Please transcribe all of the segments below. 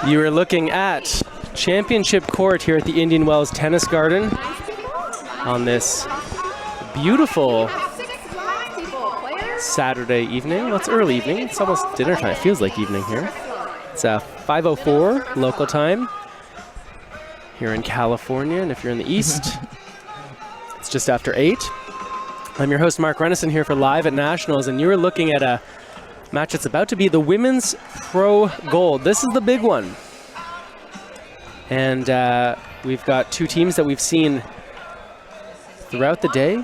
You are looking at Championship Court here at the Indian Wells Tennis Garden on this beautiful Saturday evening. Well, it's early evening. It's almost dinner time. It feels like evening here. It's 5:04 local time here in California, and if you're in the East, it's just after 8. I'm your host, Mark Renison, here for Live at Nationals, and you're looking at a match that's about to be the Women's Pro Gold. This is the big one. And we've got two teams that we've seen throughout the day.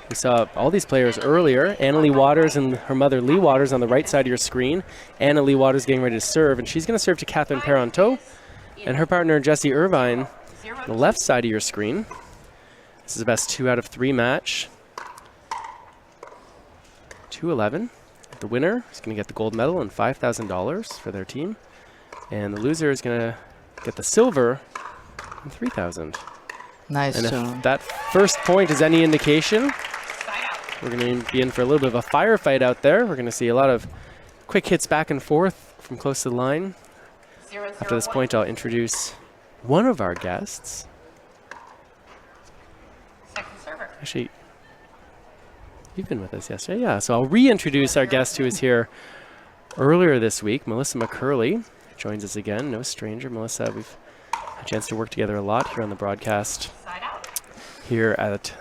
We saw all these players earlier. Anna-Leigh Waters and her mother, Leigh Waters, on the right side of your screen. Anna-Leigh Waters getting ready to serve, and she's going to serve to Catherine Parenteau. And her partner, Jessie Irvine, on the left side of your screen. This is the best 2 out of 3 match. 2-11. The winner is going to get the gold medal and $5,000 for their team. And the loser is going to get the silver and $3,000. Nice and job. If that first point is any indication, we're going to be in for a little bit of a firefight out there. We're going to see a lot of quick hits back and forth from close to the line. After this point, I'll introduce one of our guests. Actually, you've been with us yesterday, yeah. So I'll reintroduce our guest who was here earlier this week, Melissa McCurley. Joins us again, no stranger. Melissa, we've had a chance to work together a lot here on the broadcast here at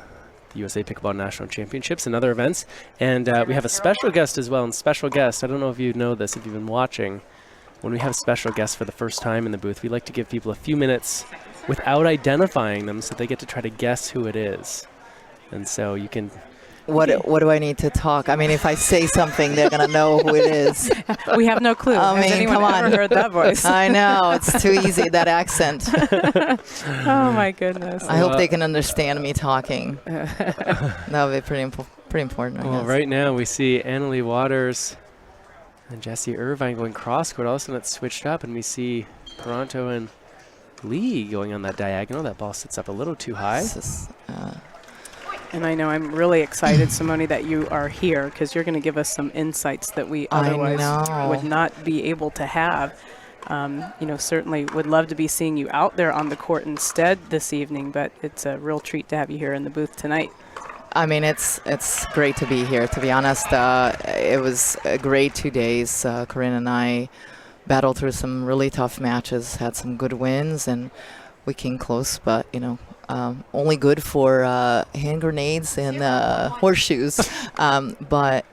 the USA Pickleball National Championships and other events. And we have a special guest as well. And special guest, I don't know if you know this, if you've been watching. When we have special guests for the first time in the booth, we like to give people a few minutes without identifying them so they get to try to guess who it is. And so you can... What do I need to talk? I mean, if I say something, they're going to know who it is. We have no clue. I mean, Has anyone come on. ever heard that voice? I know. It's too easy, that accent. Oh, my goodness. I hope they can understand me talking. That would be pretty important, I Well, guess. right now we see Anna-Leigh Waters and Jessie Irvine going cross-court. All of a sudden it's switched up, and we see Parenteau and Leigh going on that diagonal. That ball sits up a little too high. And I know I'm really excited, Simone, that you are here because you're going to give us some insights that we otherwise would not be able to have. You know, certainly would love to be seeing you out there on the court instead this evening, but it's a real treat to have you here in the booth tonight. I mean, it's great to be here, to be honest. It was a great 2 days. Corinne and I battled through some really tough matches, had some good wins, and we came close, but, you know, only good for hand grenades and horseshoes. But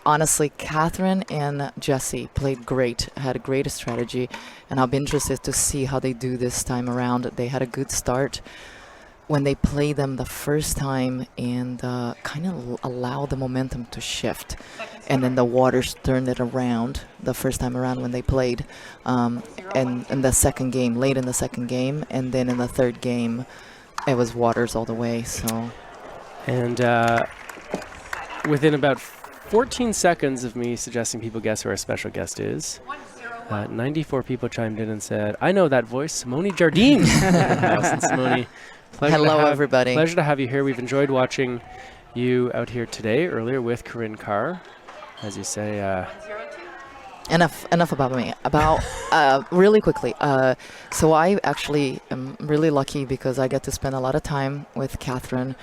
honestly, Catherine and Jessie played great, had a great strategy, and I'll be interested to see how they do this time around. They had a good start when they played them the first time and kind of allowed the momentum to shift. And then the Waters turned it around the first time around when they played. And in the second game, late in the second game, and then in the third game, it was Waters all the way. So, And within about 14 seconds of me suggesting people guess who our special guest is, 94 people chimed in and said, I know that voice, Simone Jardine. Simone, hello, everybody. Pleasure to have you here. We've enjoyed watching you out here today, earlier with Corinne Carr. As you say, Enough about me. Really quickly. So I actually am really lucky because I get to spend a lot of time with Catherine.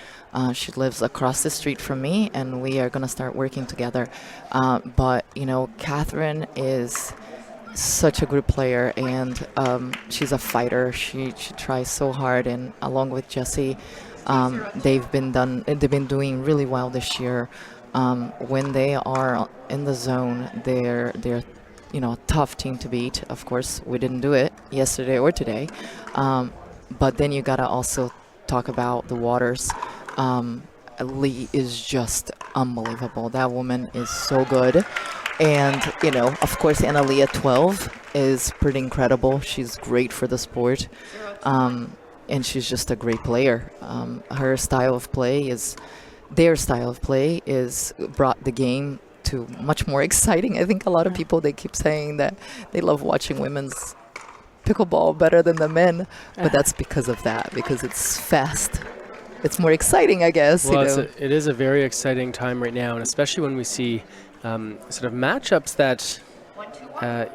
She lives across the street from me, and we are going to start working together. But, you know, Catherine is such a good player, and she's a fighter. She tries so hard, and along with Jessie, they've been doing really well this year. When they are in the zone, they're you know, a tough team to beat. Of course, we didn't do it yesterday or today. But then you gotta also talk about the Waters. Leigh is just unbelievable. That woman is so good. And, you know, of course, Anna-Leigh at 12 is pretty incredible. She's great for the sport. And she's just a great player. Their style of play is brought the game to much more exciting. I think a lot of people, they keep saying that they love watching women's pickleball better than the men, but that's because of that, because it's fast. It's more exciting, I guess. Well, you know. it is a very exciting time right now, and especially when we see sort of matchups that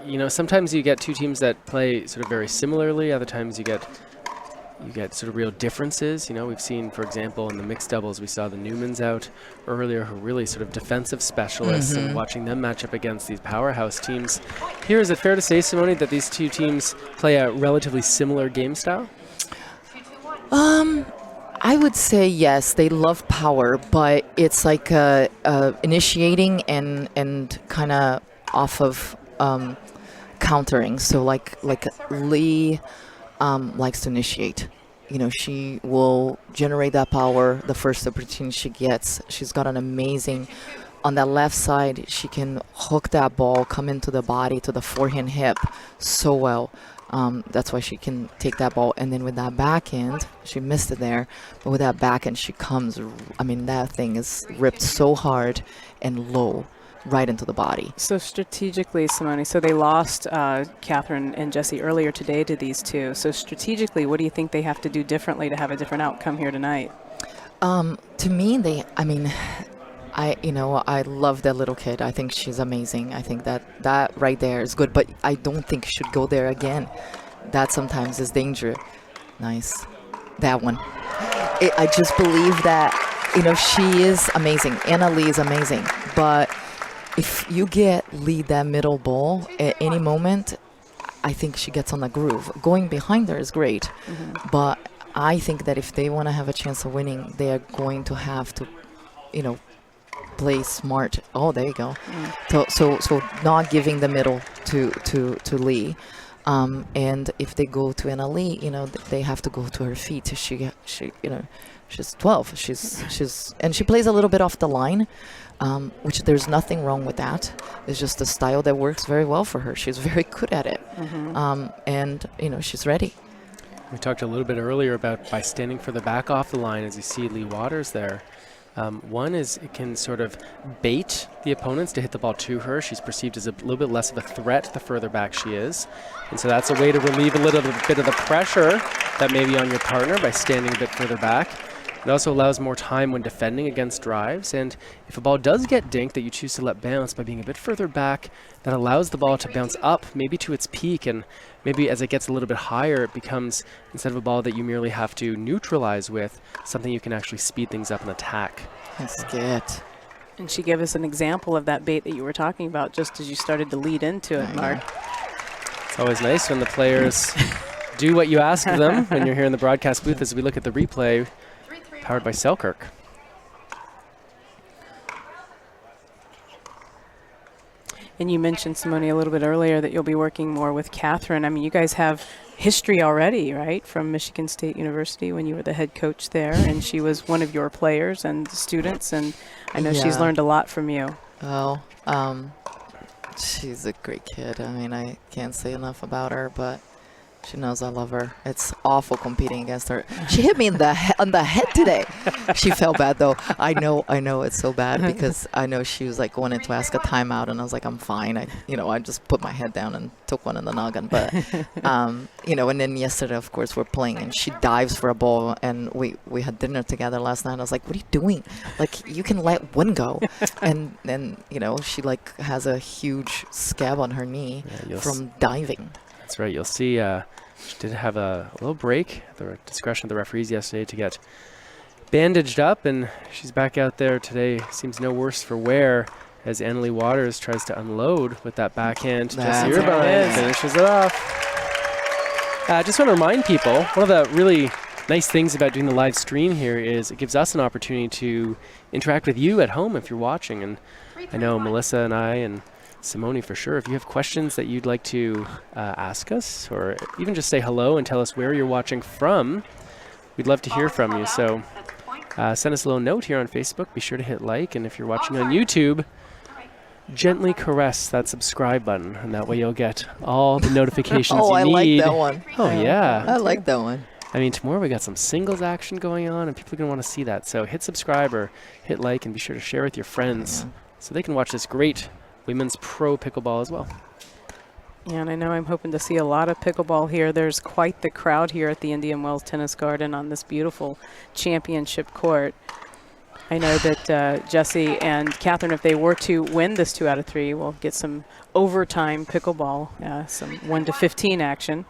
you know, sometimes you get two teams that play sort of very similarly. Other times you get sort of real differences. You know, we've seen, for example, in the mixed doubles, we saw the Newmans out earlier, who are really sort of defensive specialists, and watching them match up against these powerhouse teams. Here, is it fair to say, Simone, that these two teams play a relatively similar game style? I would say yes. They love power, but it's like initiating and kind of off of countering. So like Leigh likes to initiate. You know, she will generate that power the first opportunity she gets. She's got an amazing, on that left side, she can hook that ball, come into the body, to the forehand hip so well. That's why she can take that ball. And then with that backhand, she missed it there, but with that backhand, she comes, I mean, that thing is ripped so hard and low, right into the body. So strategically, Simone, so they lost Catherine and Jessie earlier today to these two. So strategically, what do you think they have to do differently to have a different outcome here tonight? To me, I love that little kid. I think she's amazing. I think that right there is good, but I don't think she should go there again. That sometimes is danger. Nice. That one. I just believe that, you know, she is amazing. Leigh is amazing. But if you get Leigh that middle ball at any moment, I think she gets on the groove. Going behind her is great, but I think that if they want to have a chance of winning, they are going to have to, you know, play smart. Oh, there you go. So not giving the middle to Leigh. And if they go to Leigh, you know, they have to go to her feet. She you know, she's 12. She's and she plays a little bit off the line, which there's nothing wrong with that. It's just a style that works very well for her. She's very good at it. And, you know, she's ready. We talked a little bit earlier about by standing further back off the line, as you see Leigh Waters there. One is it can sort of bait the opponents to hit the ball to her. She's perceived as a little bit less of a threat the further back she is. And so that's a way to relieve a little bit of the pressure that may be on your partner by standing a bit further back. It also allows more time when defending against drives. And if a ball does get dinked that you choose to let bounce by being a bit further back, that allows the ball to bounce up, maybe to its peak, and maybe as it gets a little bit higher, it becomes, instead of a ball that you merely have to neutralize with, something you can actually speed things up and attack. That's good. And she gave us an example of that bait that you were talking about just as you started to lead into it, Mark. It's always nice when the players do what you ask of them when you're here in the broadcast booth as we look at the replay powered by Selkirk. And you mentioned, Simone, a little bit earlier that you'll be working more with Catherine. I mean, you guys have history already, right, from Michigan State University when you were the head coach there, and she was one of your players and students, and I know she's learned a lot from you. Well, she's a great kid. I mean, I can't say enough about her, but she knows I love her. It's awful competing against her. She hit me on the head today. She felt bad though. I know it's so bad because I know she was like wanting to ask a timeout, and I was like, I'm fine. I just put my head down and took one in the noggin. But you know, and then yesterday, of course, we're playing, and she dives for a ball, and we had dinner together last night. I was like, what are you doing? Like, you can let one go, and then, you know, she like has a huge scab on her knee from diving. That's right. You'll see she did have a little break at the discretion of the referees yesterday to get bandaged up, and she's back out there today. Seems no worse for wear as Leigh Waters tries to unload with that backhand. Jessie Irvine finishes it off. Just want to remind people, one of the really nice things about doing the live stream here is it gives us an opportunity to interact with you at home if you're watching. And I know Melissa and I and Simone, for sure, if you have questions that you'd like to ask us, or even just say hello and tell us where you're watching from, we'd love to hear from you. So send us a little note here on Facebook. Be sure to hit like, and if you're watching on YouTube, gently caress that subscribe button, and that way you'll get all the notifications you need. Like that one. Oh, yeah. I like that one. I mean, tomorrow we got some singles action going on, and people are going to want to see that. So hit subscribe or hit like, and be sure to share with your friends so they can watch this great women's pro pickleball as well. Yeah, and I know I'm hoping to see a lot of pickleball here. There's quite the crowd here at the Indian Wells Tennis Garden on this beautiful championship court. I know that Jessie and Catherine, if they were to win this 2 out of 3, will get some overtime pickleball, some 1 to 15 action.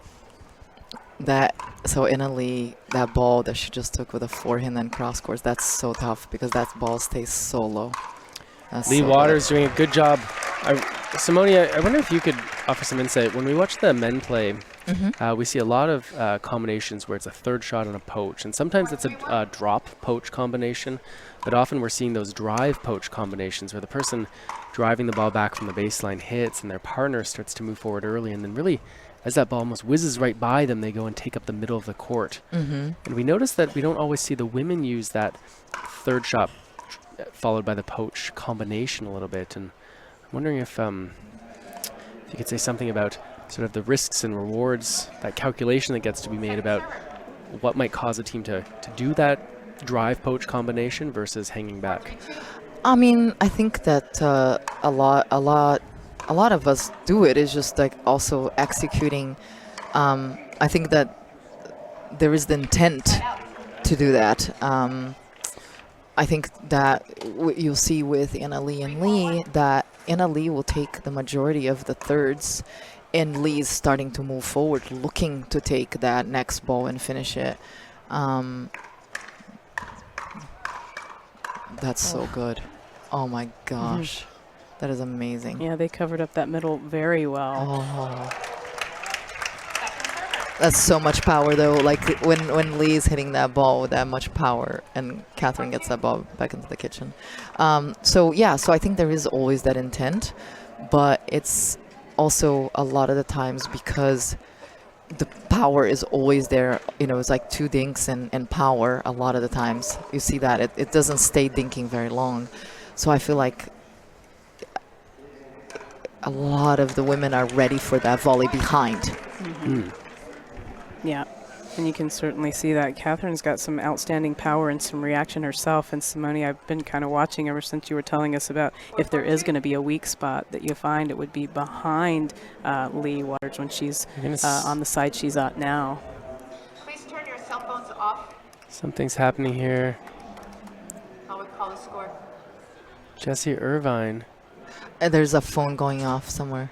So Anna Leigh, that ball that she just took with a forehand and cross course, that's so tough because that ball stays so low. Leigh Waters doing a good job. Simone, I wonder if you could offer some insight. When we watch the men play, we see a lot of combinations where it's a third shot and a poach. And sometimes it's a drop poach combination, but often we're seeing those drive poach combinations where the person driving the ball back from the baseline hits and their partner starts to move forward early. And then really, as that ball almost whizzes right by them, they go and take up the middle of the court. And we notice that we don't always see the women use that third shot followed by the poach combination a little bit. And I'm wondering if you could say something about sort of the risks and rewards, that calculation that gets to be made about what might cause a team to do that drive poach combination versus hanging back. I mean, I think that a lot of us do it. It's just like also executing. I think that there is the intent to do that. I think that you'll see with Anna Leigh and Leigh that Anna Leigh will take the majority of the thirds, and Leigh's starting to move forward, looking to take that next ball and finish it. That's so good. Oh my gosh. That is amazing. Yeah, they covered up that middle very well. Oh. That's so much power, though. Like when Leigh's hitting that ball with that much power, and Catherine gets that ball back into the kitchen. So I think there is always that intent, but it's also a lot of the times because the power is always there. You know, it's like 2 dinks and power. A lot of the times you see that it doesn't stay dinking very long. So I feel like a lot of the women are ready for that volley behind. Yeah, and you can certainly see that. Catherine's got some outstanding power and some reaction herself. And Simone, I've been kind of watching ever since you were telling us about if there is going to be a weak spot that you find, it would be behind Leigh Waters when she's on the side she's at now. Please turn your cell phones off. Something's happening here. I would call the score. Jessie Irvine. There's a phone going off somewhere.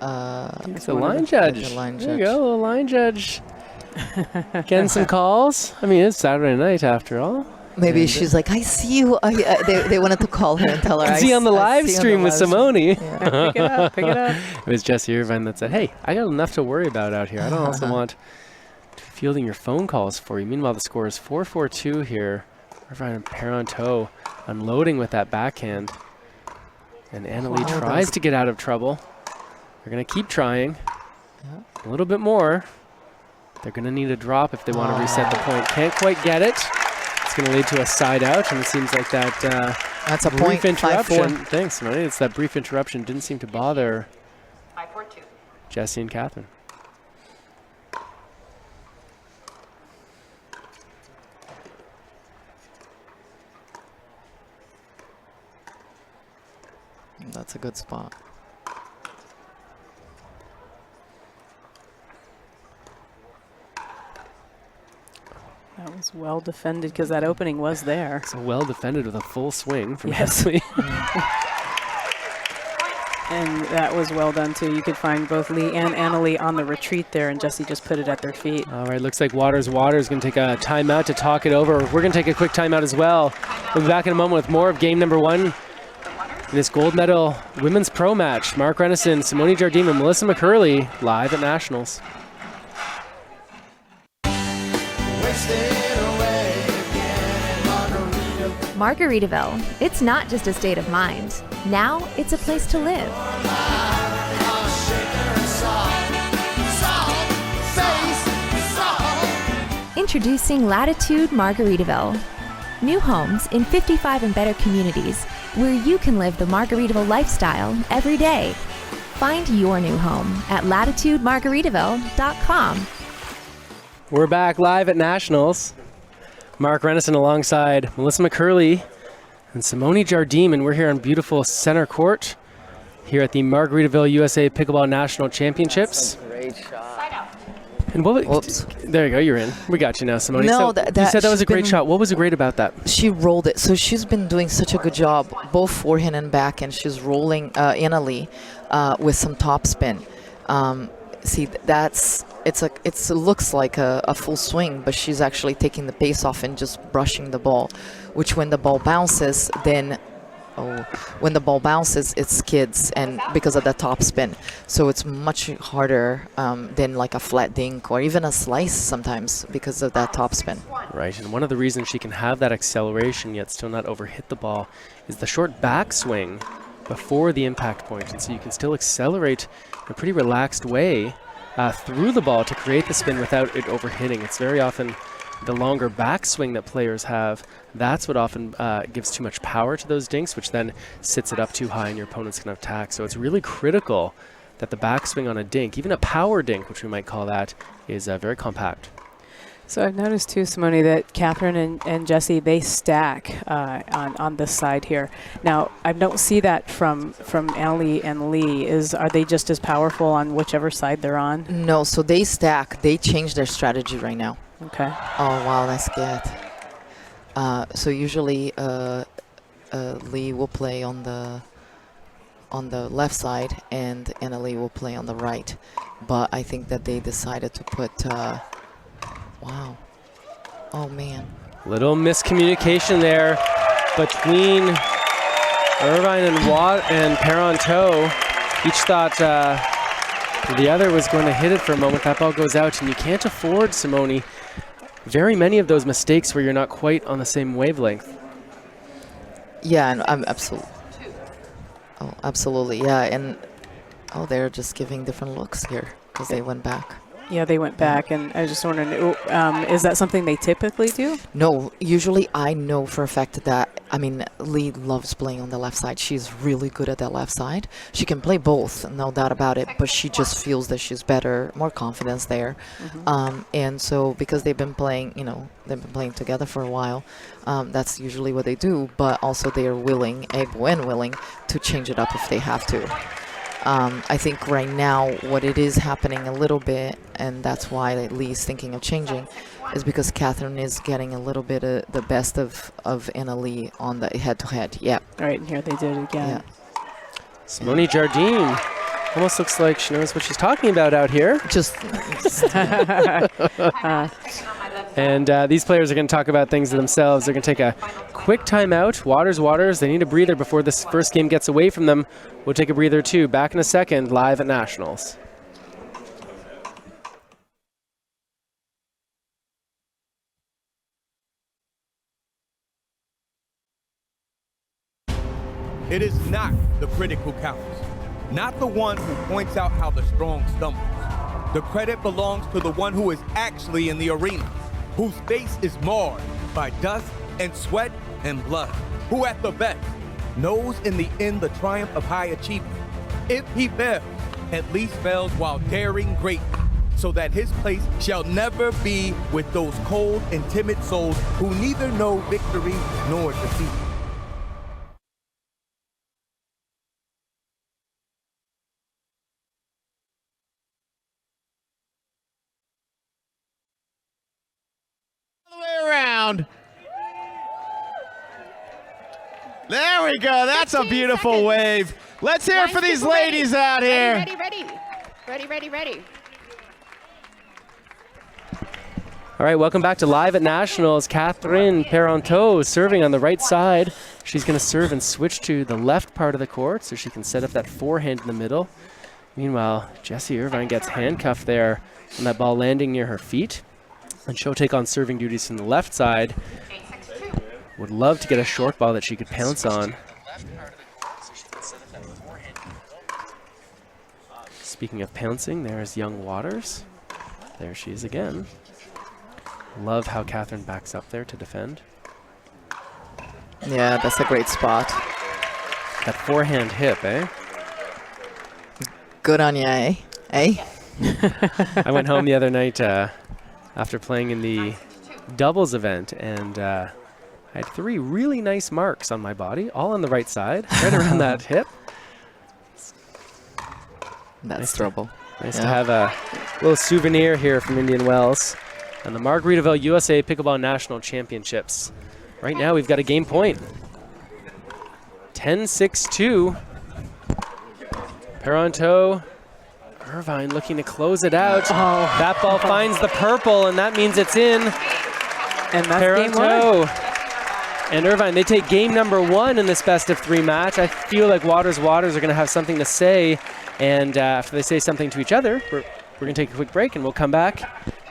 It's a line judge. There you go, a little line judge. Getting some calls. I mean, it's Saturday night after all. Maybe she's like, I see you. They wanted to call her and tell her. I see on the live stream with Simone. Yeah. Pick it up. It was Jessie Irvine that said, hey, I got enough to worry about out here. I don't also want fielding your phone calls for you. Meanwhile, the score is 4-4-2 here. Irvine and Parenteau unloading with that backhand. And Anna Leigh tries to get out of trouble. They're going to keep trying. A little bit more. They're going to need a drop if they want to reset the point. Can't quite get it. It's going to lead to a side out, and it seems like that that's a brief point, interruption. Thanks, Simone. It's that brief interruption didn't seem to bother 5-4-2. Jessie and Catherine. That's a good spot. That was well defended because that opening was there. So well defended with a full swing from Yes. Jessie. And that was well done, too. You could find both Leigh and Anna Leigh on the retreat there, and Jessie just put it at their feet. All right, looks like Waters going to take a timeout to talk it over. We're going to take a quick timeout as well. We'll be back in a moment with more of game number 1 in this gold medal women's pro match. Mark Renison, Simone Jardim, and Melissa McCurley live at Nationals. Margaritaville. It's not just a state of mind. Now it's a place to live. Introducing Latitude Margaritaville. New homes in 55 and better communities where you can live the Margaritaville lifestyle every day. Find your new home at latitudemargaritaville.com. We're back live at Nationals. Mark Renison alongside Melissa McCurley and Simone Jardim, and we're here on beautiful center court here at the Margaritaville USA Pickleball National Championships. Side out. And what? Whoops. There you go. You're in. We got you now, Simone. No, so that you said that was she's a great been- shot. What was great about that? She rolled it. So she's been doing such a good job, both forehand and backhand. She's rolling Italy with some topspin. See, it looks like a full swing, but she's actually taking the pace off and just brushing the ball, which when the ball bounces, then when the ball bounces, it skids, and because of the top spin. So it's much harder than like a flat dink or even a slice sometimes because of that top spin. Right, and one of the reasons she can have that acceleration yet still not overhit the ball is the short backswing before the impact point. And so you can still accelerate in a pretty relaxed way through the ball to create the spin without it overhitting. It's very often the longer backswing that players have, that's what often gives too much power to those dinks, which then sits it up too high and your opponents can attack. So it's really critical that the backswing on a dink, even a power dink, which we might call that, is very compact. So I've noticed too, Simone, that Catherine and Jessie, they stack on this side here. Now, I don't see that from Ellie and Leigh. Are they just as powerful on whichever side they're on? No, so they stack. They changed their strategy right now. Okay. Oh, wow, that's good. So usually Leigh will play on the left side and Annalie will play on the right. But I think that they decided to put... wow. Oh, man. Little miscommunication there between Irvine and Parenteau. Each thought the other was going to hit it for a moment. That ball goes out, and you can't afford, Simone, very many of those mistakes where you're not quite on the same wavelength. Yeah, and I'm absolutely. Oh, absolutely. Yeah, and they're just giving different looks here because they went back. Yeah, they went back, and I was just wondering, is that something they typically do? No, usually I know for a fact that, Leigh loves playing on the left side. She's really good at that left side. She can play both, no doubt about it, but she just feels that she's better, more confidence there. And so because they've been playing together for a while, that's usually what they do, but also they are able and willing to change it up if they have to. I think right now what it is happening a little bit, and that's why Leigh's thinking of changing, is because Catherine is getting a little bit of the best of Anna Leigh on the head-to-head. Yeah. All right, and here they did it again. Yeah. Simone Jardine almost looks like she knows what she's talking about out here. And these players are going to talk about things to themselves. They're going to take a quick timeout. Waters. They need a breather before this first game gets away from them. We'll take a breather too. Back in a second, live at Nationals. It is not the critic who counts, not the one who points out how the strong stumbles. The credit belongs to the one who is actually in the arena, whose face is marred by dust and sweat and blood, who at the best knows in the end the triumph of high achievement. If he fails, at least fails while daring greatly, so that his place shall never be with those cold and timid souls who neither know victory nor defeat. Around. There we go. That's a beautiful wave. Let's hear it for these ladies out here. Ready. All right, welcome back to Live at Nationals. Catherine Parenteau serving on the right side. She's going to serve and switch to the left part of the court so she can set up that forehand in the middle. Meanwhile, Jessie Irvine gets handcuffed there and that ball landing near her feet. And she'll take on serving duties from the left side. Would love to get a short ball that she could pounce on. Speaking of pouncing, there's young Waters. There she is again. Love how Catherine backs up there to defend. Yeah, that's a great spot. That forehand hip, eh? Good on ya, eh? I went home the other night after playing in the doubles event, and I had 3 really nice marks on my body, all on the right side, right around that hip. That's Nice trouble. Nice to have little souvenir here from Indian Wells and the Margaritaville USA Pickleball National Championships. Right now we've got a game point. 10-6-2. Parenteau, Irvine looking to close it out. Oh. That ball finds the purple, and that means it's in. And that's Parenteau and Irvine, they take game number 1 in this best-of-3 match. I feel like Waters are going to have something to say, and after they say something to each other, we're going to take a quick break, and we'll come back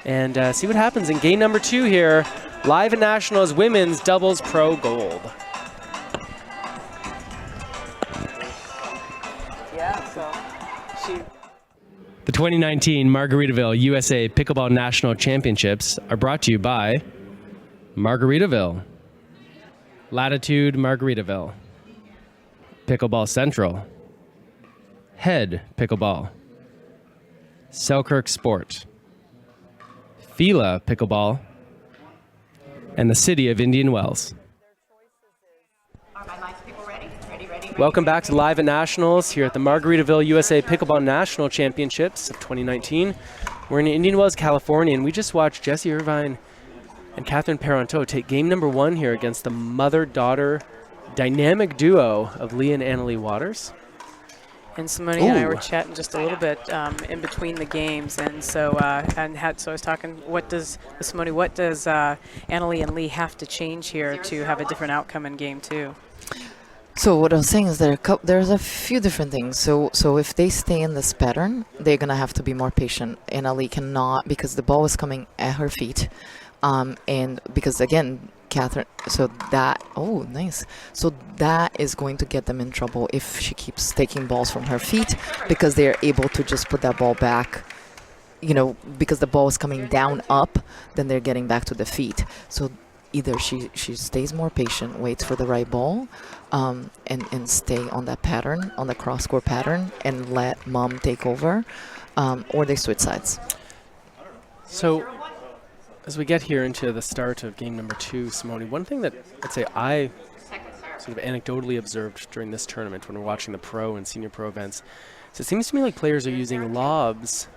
and see what happens in game number 2 here. Live at Nationals Women's Doubles Pro Gold. Yeah, so she... The 2019 Margaritaville USA Pickleball National Championships are brought to you by Margaritaville, Latitude Margaritaville, Pickleball Central, Head Pickleball, Selkirk Sport, Fila Pickleball, and the City of Indian Wells. Welcome back to Live at Nationals here at the Margaritaville USA Pickleball National Championships of 2019. We're in Indian Wells, California, and we just watched Jessie Irvine and Catherine Parenteau take game number 1 here against the mother-daughter dynamic duo of Leigh and Annalie Waters. And Simone and I were chatting just a little bit in between the games, and so so I was talking. What does Annalie and Leigh have to change here to have a different outcome in game 2? So what I was saying is there's a few different things. So if they stay in this pattern, they're gonna have to be more patient. Annalie cannot, because the ball is coming at her feet, and because again, Catherine, so that, oh, nice. So that is going to get them in trouble if she keeps taking balls from her feet, because they're able to just put that ball back, you know, because the ball is coming down up, then they're getting back to the feet. So either she stays more patient, waits for the right ball, and stay on that pattern, on the cross-court pattern, and let mom take over, or they switch sides. So as we get here into the start of game number 2, Simone, one thing that I'd say I sort of anecdotally observed during this tournament when we're watching the pro and senior pro events is it seems to me like players are using lobs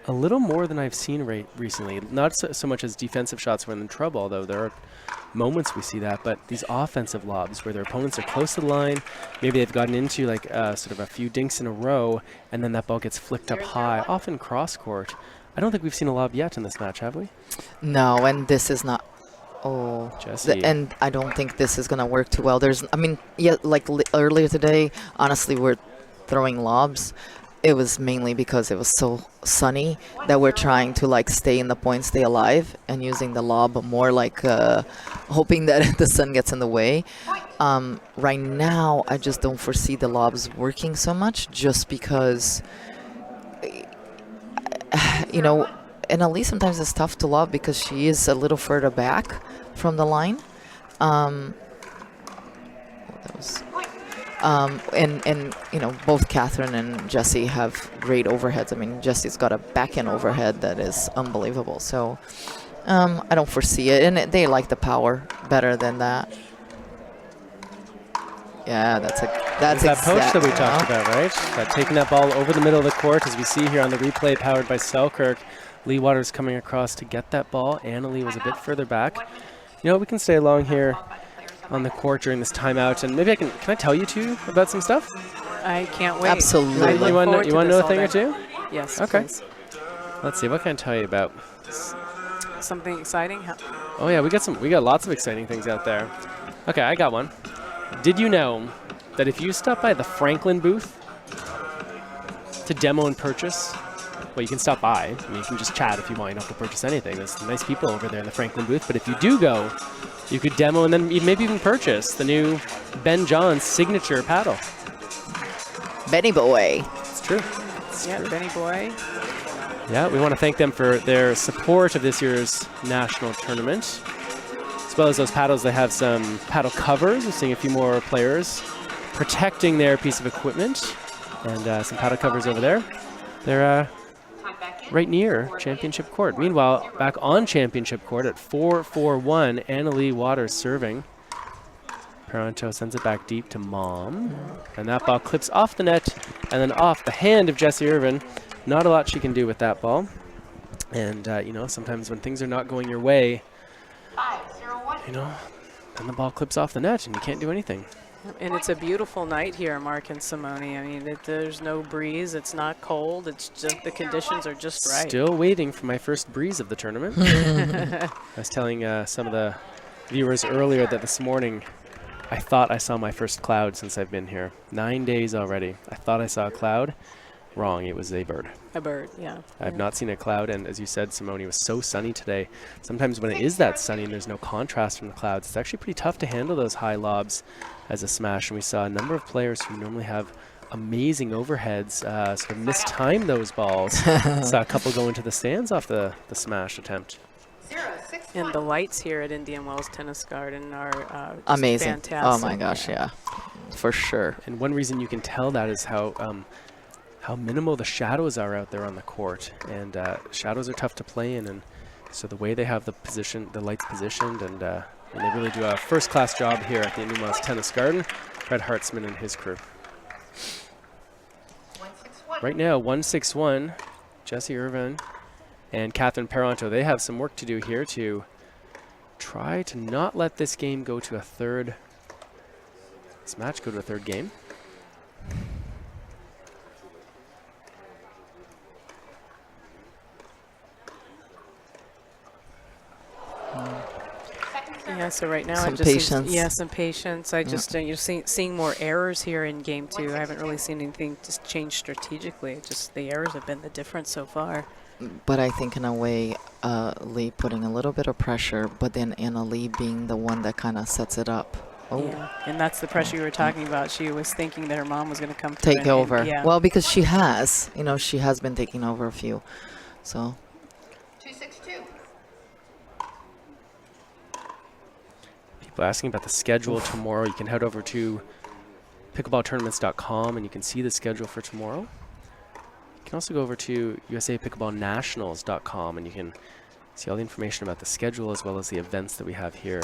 a little more than I've seen recently. Not so much as defensive shots when in trouble, although there are moments we see that, but these offensive lobs where their opponents are close to the line, maybe they've gotten into like sort of a few dinks in a row, and then that ball gets flicked up high, often cross-court. I don't think we've seen a lob yet in this match, have we? No, and this is not. Oh, Jessie. And I don't think this is gonna work too well. Like earlier today, honestly, we're throwing lobs. It was mainly because it was so sunny that we're trying to like stay in the point, stay alive, and using the lob more like hoping that the sun gets in the way. Right now, I just don't foresee the lobs working so much, just because. You know, and at least sometimes it's tough to lob because she is a little further back from the line. And you know, both Catherine and Jessie have great overheads. I mean, Jessie's got a backhand overhead that is unbelievable. So I don't foresee it, and they like the power better than that. Yeah, that's that poach that we talked about, right? Taking that ball over the middle of the court, as we see here on the replay powered by Selkirk. Leigh Waters coming across to get that ball. Annalie was a bit further back. You know, we can stay along here on the court during this timeout, and maybe can I tell you two about some stuff? I can't wait. Absolutely. You want to know a thing or two? Yes. Okay. Please. Let's see. What can I tell you about? Something exciting? Oh yeah, we got lots of exciting things out there. Okay, I got one. Did you know that if you stop by the Franklin booth to demo and purchase, well, you can stop by. I mean, you can just chat if you want. You don't have to purchase anything. There's nice people over there in the Franklin booth. But if you do go, you could demo and then maybe even purchase the new Ben John's signature paddle. Benny Boy. It's true. Benny Boy. Yeah, we want to thank them for their support of this year's national tournament. As well as those paddles, they have some paddle covers. We're seeing a few more players protecting their piece of equipment. And some paddle covers over there. They're right near Championship Court. Meanwhile, back on Championship Court at 4-4-1, Annalie Waters serving. Parenteau sends it back deep to Mom. And that ball clips off the net and then off the hand of Jessie Irvine. Not a lot she can do with that ball. And, sometimes when things are not going your way, then the ball clips off the net and you can't do anything. And it's a beautiful night here, Mark and Simone. I mean, there's no breeze. It's not cold. It's just the conditions are just right. Still waiting for my first breeze of the tournament. I was telling some of the viewers earlier that this morning I thought I saw my first cloud since I've been here. 9 days already. I thought I saw a cloud. Wrong, it was a bird. A bird, yeah. I've not seen a cloud, and as you said, Simone, it was so sunny today. Sometimes when it is that sunny and there's no contrast from the clouds, it's actually pretty tough to handle those high lobs as a smash. And we saw a number of players who normally have amazing overheads sort of mistime those balls. Saw a couple go into the stands off the smash attempt. And the lights here at Indian Wells Tennis Garden are amazing. Fantastic. Oh my gosh, yeah, for sure. And one reason you can tell that is how minimal the shadows are out there on the court, and shadows are tough to play in, and so the way they have the lights positioned, and they really do a first-class job here at the Indian Wells Tennis Garden. Fred Hartzman and his crew. Right now, 1-6-1, Jessie Irvine and Catherine Parenteau. They have some work to do here to try to not let this game go to this match go to a third game. Yeah, so right now some patience. Some patience. I just you're seeing more errors here in game 2. I haven't really seen anything just change strategically. Just the errors have been the difference so far. But I think in a way, Leigh putting a little bit of pressure, but then Leigh being the one that kind of sets it up. Oh. Yeah, and that's the pressure you were talking about. She was thinking that her mom was going to come through take over. Yeah. Well, because she has been taking over a few. So. 2-6-2. People asking about the schedule tomorrow. You can head over to pickleballtournaments.com and you can see the schedule for tomorrow. You can also go over to usapickleballnationals.com and you can see all the information about the schedule as well as the events that we have here.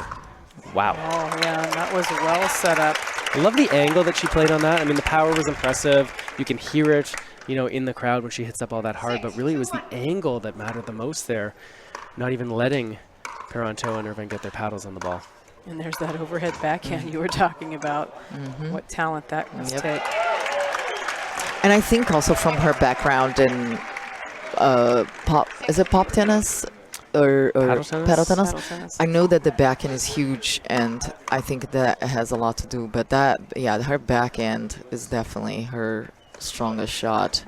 Wow. Oh, yeah, that was well set up. I love the angle that she played on that. I mean, the power was impressive. You can hear it, in the crowd when she hits up all that hard, but really it was the angle that mattered the most there, not even letting Parenteau and Irvine get their paddles on the ball. And there's that overhead backhand you were talking about. What talent that must take. And I think also from her background in pop tennis? Or paddle tennis? I know that the backhand is huge, and I think that has a lot to do. But her backhand is definitely her strongest shot,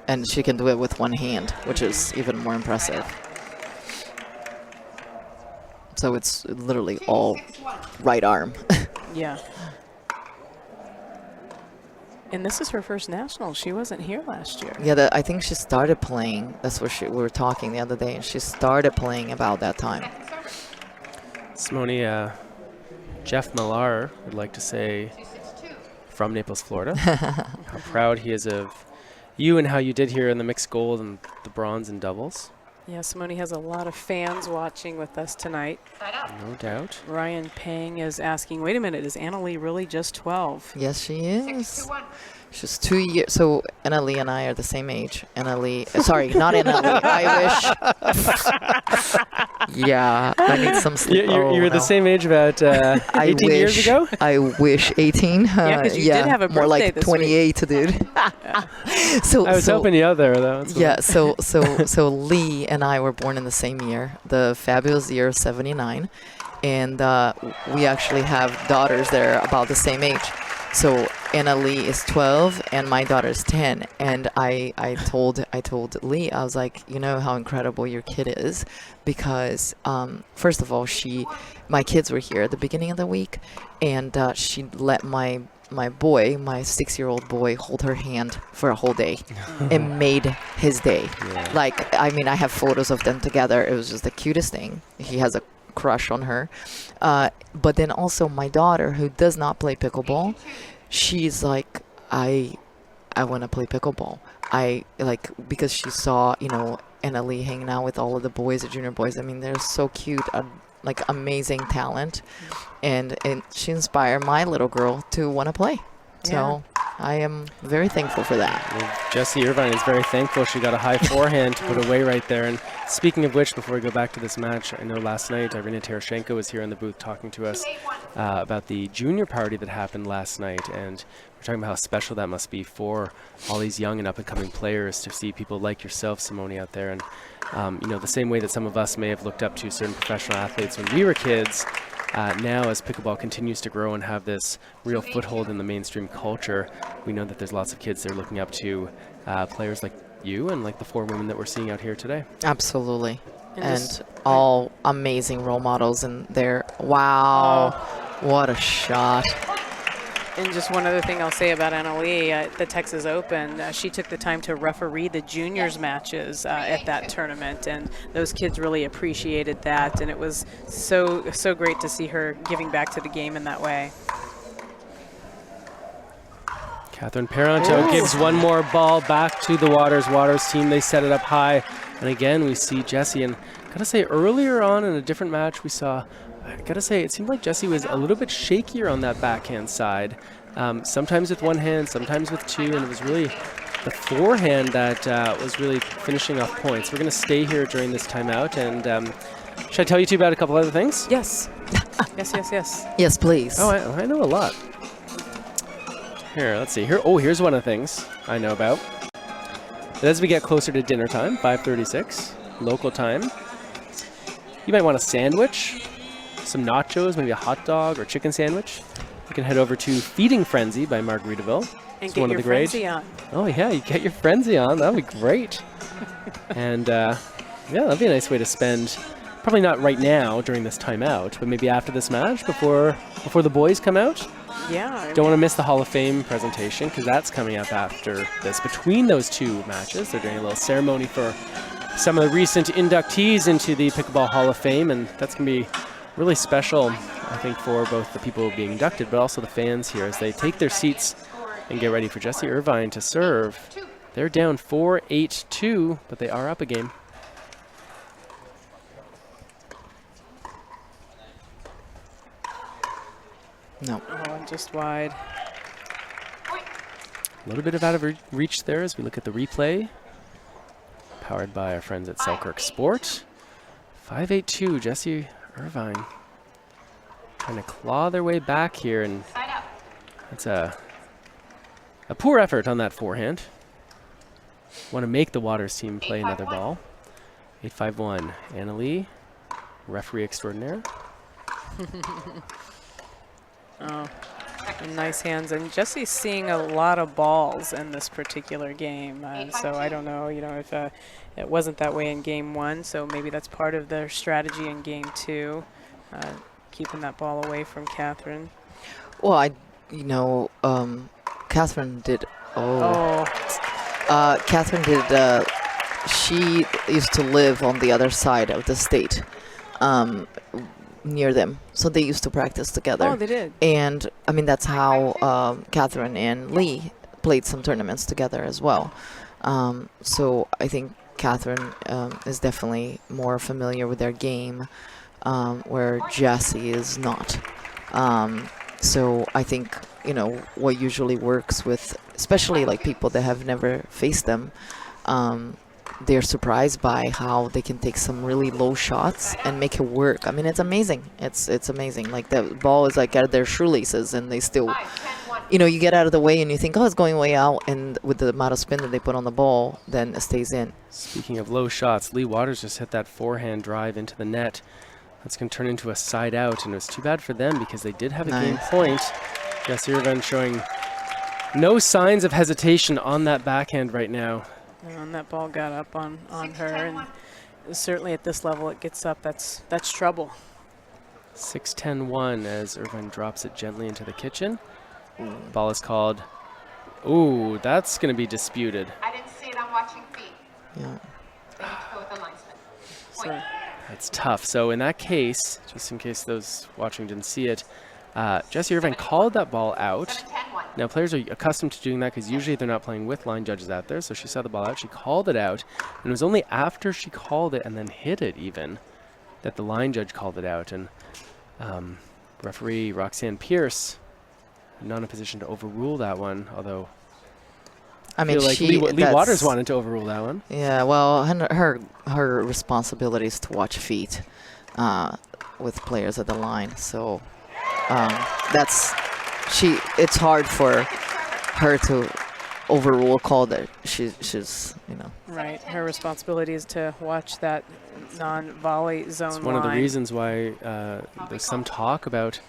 and she can do it with one hand, which is even more impressive. So it's literally all right arm. Yeah. And this is her first national. She wasn't here last year. Yeah, I think she started playing. That's what we were talking the other day, and she started playing about that time. Simone, Jeff Millar would like to say from Naples, Florida, how proud he is of you and how you did here in the mixed gold and the bronze and doubles. Yeah, Simone has a lot of fans watching with us tonight. No doubt. Ryan Pang is asking, wait a minute, is Anna-Leigh really just 12? Yes, she is. She's 2 years. So Anna-Leigh and I are the same age. Anna-Leigh, sorry, not Anna-Leigh. I wish. Yeah, I need some sleep. You were the same age about 18 years ago? I wish 18. Yeah, because you did have a birthday more like this 28, week. Dude. So I was hoping you out there, though. Yeah, so Leigh and I were born in the same year, the fabulous year of 79. And we actually have daughters that are about the same age. So Anna-Leigh is 12 and my daughter is 10. And I told Leigh, I was like, you know how incredible your kid is, because first of all, my kids were here at the beginning of the week, and she let my 6-year-old boy hold her hand for a whole day. It made his day. Yeah. Like, I mean, I have photos of them together. It was just the cutest thing. He has a crush on her. But then also my daughter, who does not play pickleball, she's like, I want to play pickleball. Because she saw, Anna-Leigh hanging out with all of the boys, the junior boys. I mean, they're so cute, like amazing talent. And she inspired my little girl to want to play. So I am very thankful for that. Well, Jessie Irvine is very thankful she got a high forehand to put away right there. And speaking of which, before we go back to this match, I know last night Irina Terashenko was here in the booth talking to us about the junior party that happened last night. And we're talking about how special that must be for all these young and up-and-coming players to see people like yourself, Simone, out there. And, you know, the same way that some of us may have looked up to certain professional athletes when we were kids, now as pickleball continues to grow and have this real foothold in the mainstream culture, we know that there's lots of kids that are looking up to players like you and like the 4 women that we're seeing out here today. Absolutely. And all amazing role models in there. Wow. What a shot. And just one other thing I'll say about Leigh at the Texas Open, she took the time to referee the juniors matches at that tournament, and those kids really appreciated that, and it was so great to see her giving back to the game in that way. Catherine Parenteau gives one more ball back to the Waters team. They set it up high, and again we see Jessie, and gotta say earlier on in a different match we saw, I gotta say, it seemed like Jessie was a little bit shakier on that backhand side. Sometimes with one hand, sometimes with two, and it was really the forehand that was really finishing off points. We're gonna stay here during this timeout, and should I tell you two about a couple other things? Yes. yes. Yes, please. Oh, I know a lot. Here, let's see. Here's one of the things I know about. But as we get closer to dinner time, 5:36, local time, you might want a sandwich, some nachos, maybe a hot dog or chicken sandwich. You can head over to Feeding Frenzy by Margaritaville. And get your frenzy on. Oh yeah, you get your frenzy on. That'd be great. And yeah, that'd be a nice way to spend. Probably not right now during this timeout, but maybe after this match, before the boys come out. Yeah. Don't want to miss the Hall of Fame presentation because that's coming up after this. Between those two matches, they're doing a little ceremony for some of the recent inductees into the Pickleball Hall of Fame, and that's going to be really special, I think, for both the people being inducted, but also the fans here as they take their seats and get ready for Jessie Irvine to serve. They're down 4-8-2, but they are up a game. No. Oh, just wide. A little bit of out of reach there as we look at the replay. Powered by our friends at Selkirk Sport. 5-8-2, Jessie Irvine trying to claw their way back here, and that's a poor effort on that forehand. Want to make the Waters team play another ball. 8-5-1, Leigh, referee extraordinaire. Oh, nice hands. And Jessie's seeing a lot of balls in this particular game. So I don't know, if it wasn't that way in game 1. So maybe that's part of their strategy in game 2, keeping that ball away from Catherine. Well, Catherine did. Catherine did. She used to live on the other side of the state. Near them, so they used to practice together. Oh, they did. And I mean, that's how Catherine and Leigh played some tournaments together as well. So I think Catherine is definitely more familiar with their game, where Jessie is not. So I think what usually works with, especially like people that have never faced them. They're surprised by how they can take some really low shots and make it work. I mean, it's amazing. It's amazing. Like the ball is like at their shoelaces, and they still, you get out of the way and you think, oh, it's going way out, and with the amount of spin that they put on the ball, then it stays in. Speaking of low shots, Leigh Waters just hit that forehand drive into the net. That's going to turn into a side out, and it was too bad for them because they did have a game point. Jessie Irvine showing no signs of hesitation on that backhand right now. And that ball got up on her, and certainly at this level it gets up. That's trouble. 6-10-1 as Irvine drops it gently into the kitchen. Ball is called. Ooh, that's going to be disputed. I didn't see it. I'm watching feet. Yeah. They need to go with the linesman. So, that's tough. So in that case, just in case those watching didn't see it, Jessie Irvine called that ball out. Now players are accustomed to doing that because usually they're not playing with line judges out there. So she saw the ball out, she called it out, and it was only after she called it and then hit it even that the line judge called it out. And referee Roxanne Pierce not in a position to overrule that one, although I mean, feel like Leigh Waters wanted to overrule that one. Yeah, well, her responsibility is to watch feet with players at the line. So it's hard for her to overrule a call that she's, you know. Right. Her responsibility is to watch that non-volley zone line. It's one of the reasons why there's some talk about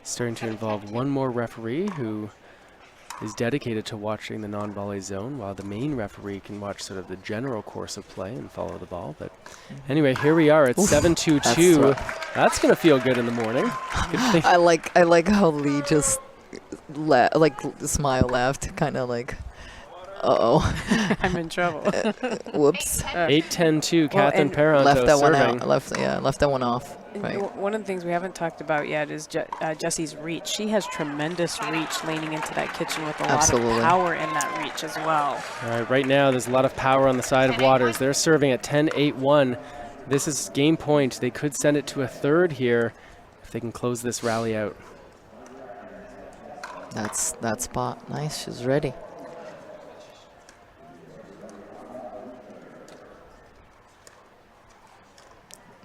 starting to involve one more referee who is dedicated to watching the non-volley zone, while the main referee can watch sort of the general course of play and follow the ball. But anyway, here we are at 7-2-2. That's going to feel good in the morning. I like how Leigh just smile laughed, kind of like, uh-oh. I'm in trouble. Whoops. 8-10-2, Catherine Parenteau left that serving. one out. Left that one off. Right. One of the things we haven't talked about yet is Jessie's reach. She has tremendous reach leaning into that kitchen with a lot of power in that reach as well. All right, right now there's a lot of power on the side of Waters. They're serving at 10-8-1. This is game point. They could send it to a third here if they can close this rally out. That's that spot. Nice. She's ready.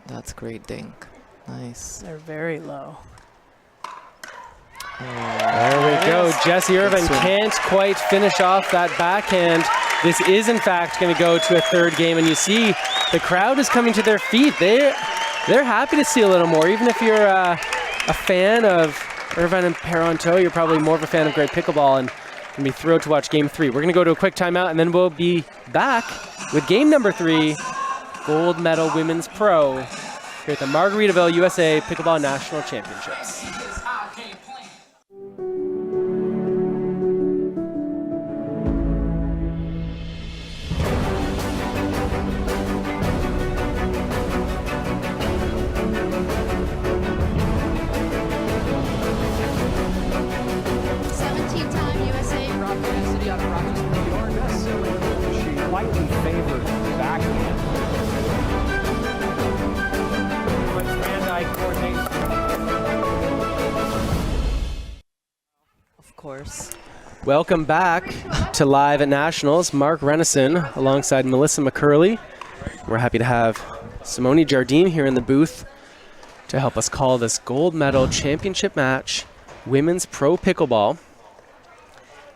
That's great dink. Nice. They're very low. There we go. Jessie Irvine can't quite finish off that backhand. This is, in fact, going to go to a third game. And you see the crowd is coming to their feet. They're happy to see a little more. Even if you're a fan of Irvine and Parenteau, you're probably more of a fan of great pickleball and can be thrilled to watch game 3. We're going to go to a quick timeout, and then we'll be back with game number 3, gold medal women's pro, here at the Margaritaville USA Pickleball National Championships. Welcome back to Live at Nationals. Mark Renison alongside Melissa McCurley. We're happy to have Simone Jardine here in the booth to help us call this gold medal championship match, women's pro pickleball.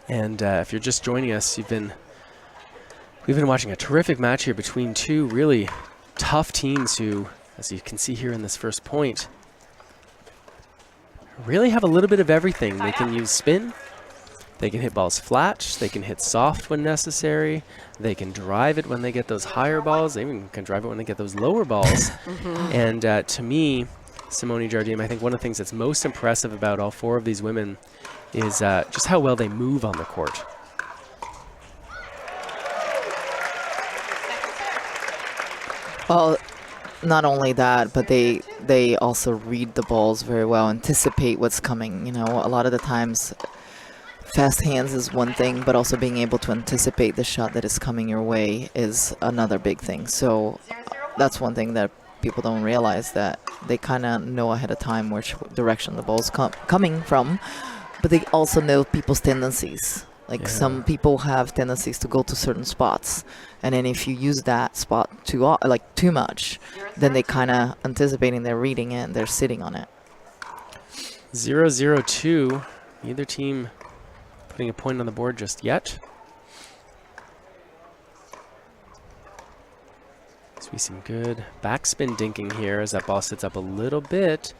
And if you're just joining us, we've been watching a terrific match here between two really tough teams who, as you can see here in this first point, really have a little bit of everything. They can use spin. They can hit balls flat, they can hit soft when necessary, they can drive it when they get those higher balls, they even can drive it when they get those lower balls. And to me, Simone Jardine, I think one of the things that's most impressive about all 4 of these women is just how well they move on the court. Well, not only that, but they also read the balls very well, anticipate what's coming. You know, a lot of the times fast hands is one thing, but also being able to anticipate the shot that is coming your way is another big thing. So that's one thing that people don't realize, that they kind of know ahead of time which direction the ball's coming from, but they also know people's tendencies. Like some people have tendencies to go to certain spots, and then if you use that spot too much, then they kind of anticipating, they're reading it, and they're sitting on it. 0-0-2. Neither team putting a point on the board just yet. So we see some good backspin dinking here as that ball sits up a little bit.